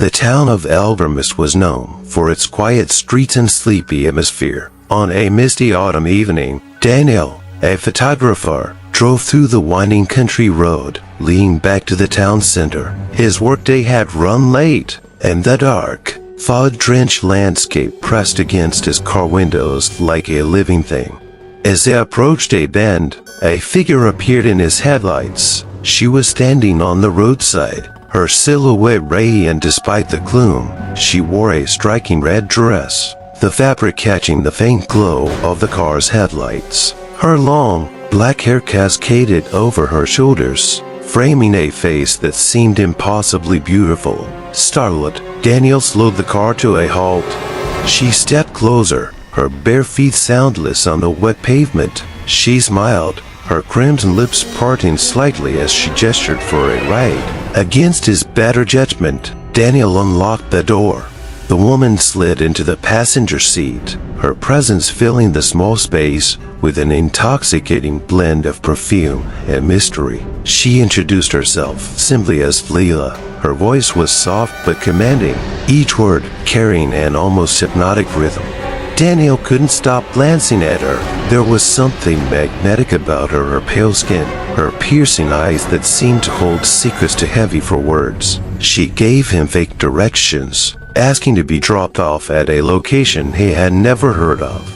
The town of Elvermist was known for its quiet streets and sleepy atmosphere. On a misty autumn evening, Daniel, a photographer, drove through the winding country road, leading back to the town center. His workday had run late, and the dark, fog-drenched landscape pressed against his car windows like a living thing. As they approached a bend, a figure appeared in his headlights. She was standing on the roadside, her silhouette radiant despite the gloom. She wore a striking red dress, the fabric catching the faint glow of the car's headlights. Her long, black hair cascaded over her shoulders, framing a face that seemed impossibly beautiful. Startled, Daniel slowed the car to a halt. She stepped closer, her bare feet soundless on the wet pavement. She smiled, her crimson lips parting slightly as she gestured for a ride. Against his better judgment, Daniel unlocked the door. The woman slid into the passenger seat, her presence filling the small space with an intoxicating blend of perfume and mystery. She introduced herself simply as Leela. Her voice was soft but commanding, each word carrying an almost hypnotic rhythm. Daniel couldn't stop glancing at her. There was something magnetic about her pale skin, her piercing eyes that seemed to hold secrets too heavy for words. She gave him vague directions, asking to be dropped off at a location he had never heard of.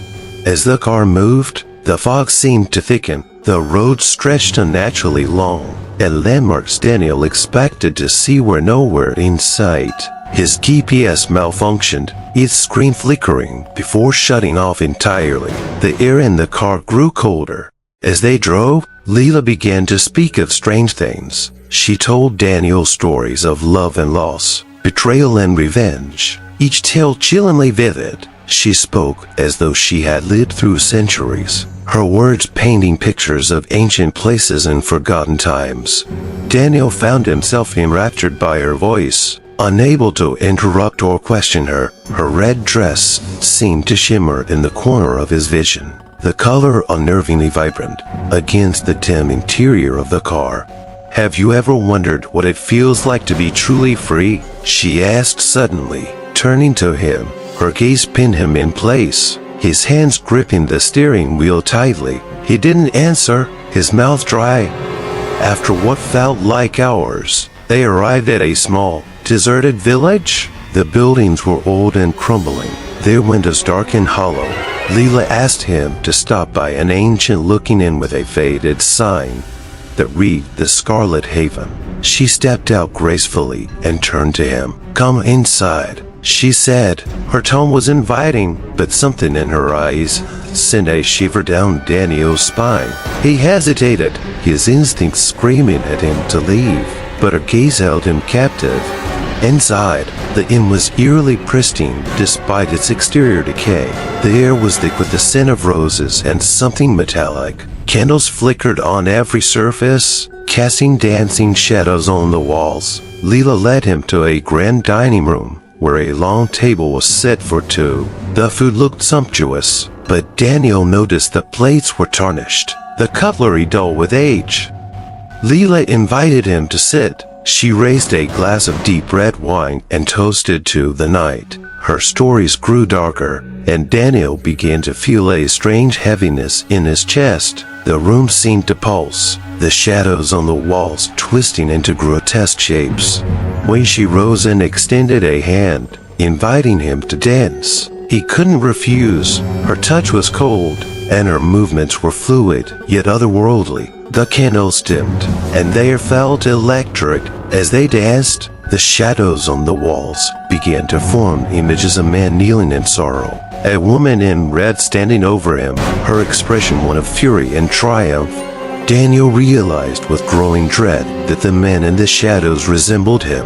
As the car moved, the fog seemed to thicken. The road stretched unnaturally long, and landmarks Daniel expected to see were nowhere in sight. His GPS malfunctioned, its screen flickering before shutting off entirely. The air in the car grew colder. As they drove, Leela began to speak of strange things. She told Daniel stories of love and loss, betrayal and revenge, each tale chillingly vivid. She spoke as though she had lived through centuries, her words painting pictures of ancient places and forgotten times. Daniel found himself enraptured by her voice, unable to interrupt or question her. Her red dress seemed to shimmer in the corner of his vision, the color unnervingly vibrant against the dim interior of the car. "Have you ever wondered what it feels like to be truly free?" she asked suddenly, turning to him. Her gaze pinned him in place, his hands gripping the steering wheel tightly. He didn't answer, his mouth dry. After what felt like hours, they arrived at a small, deserted village. The buildings were old and crumbling, their windows dark and hollow. Leela asked him to stop by an ancient-looking inn with a faded sign that read the Scarlet Haven. She stepped out gracefully and turned to him. "Come inside," she said. Her tone was inviting, but something in her eyes sent a shiver down Daniel's spine. He hesitated, his instincts screaming at him to leave, but her gaze held him captive. Inside, the inn was eerily pristine despite its exterior decay. The air was thick with the scent of roses and something metallic. Candles flickered on every surface, casting dancing shadows on the walls. Leela led him to a grand dining room, where a long table was set for two. The food looked sumptuous, but Daniel noticed the plates were tarnished, the cutlery dull with age. Leela invited him to sit. She raised a glass of deep red wine and toasted to the night. Her stories grew darker, and Daniel began to feel a strange heaviness in his chest. The room seemed to pulse, the shadows on the walls twisting into grotesque shapes. When she rose and extended a hand, inviting him to dance, he couldn't refuse. Her touch was cold, and her movements were fluid, yet otherworldly. The candles dimmed, and they felt electric. As they danced, the shadows on the walls began to form images of a man kneeling in sorrow, a woman in red standing over him, her expression one of fury and triumph. Daniel realized with growing dread that the man in the shadows resembled him.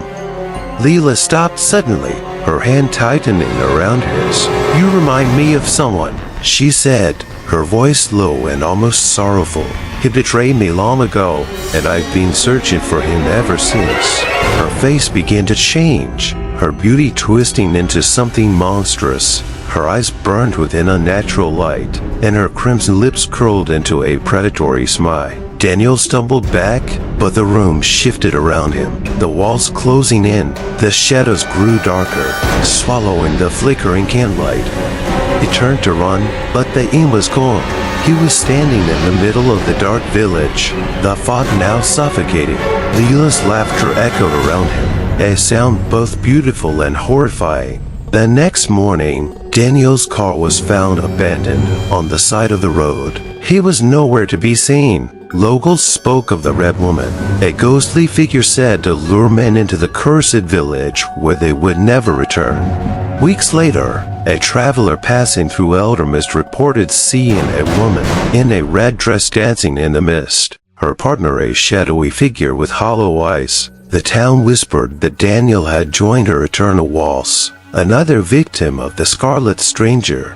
Leela stopped suddenly, her hand tightening around his. "You remind me of someone," she said, her voice low and almost sorrowful. "He betrayed me long ago, and I've been searching for him ever since." Her face began to change, her beauty twisting into something monstrous. Her eyes burned with an unnatural light, and her crimson lips curled into a predatory smile. Daniel stumbled back, but the room shifted around him, the walls closing in, the shadows grew darker, swallowing the flickering candlelight. He turned to run, but the aim was gone. He was standing in the middle of the dark village, the fog now suffocating. Leela's laughter echoed around him, a sound both beautiful and horrifying. The next morning, Daniel's car was found abandoned on the side of the road. He was nowhere to be seen. Locals spoke of the red woman, a ghostly figure said to lure men into the cursed village where they would never return. Weeks later, a traveler passing through Eldermist reported seeing a woman in a red dress dancing in the mist, her partner a shadowy figure with hollow eyes. The town whispered that Daniel had joined her eternal waltz, another victim of the Scarlet Stranger.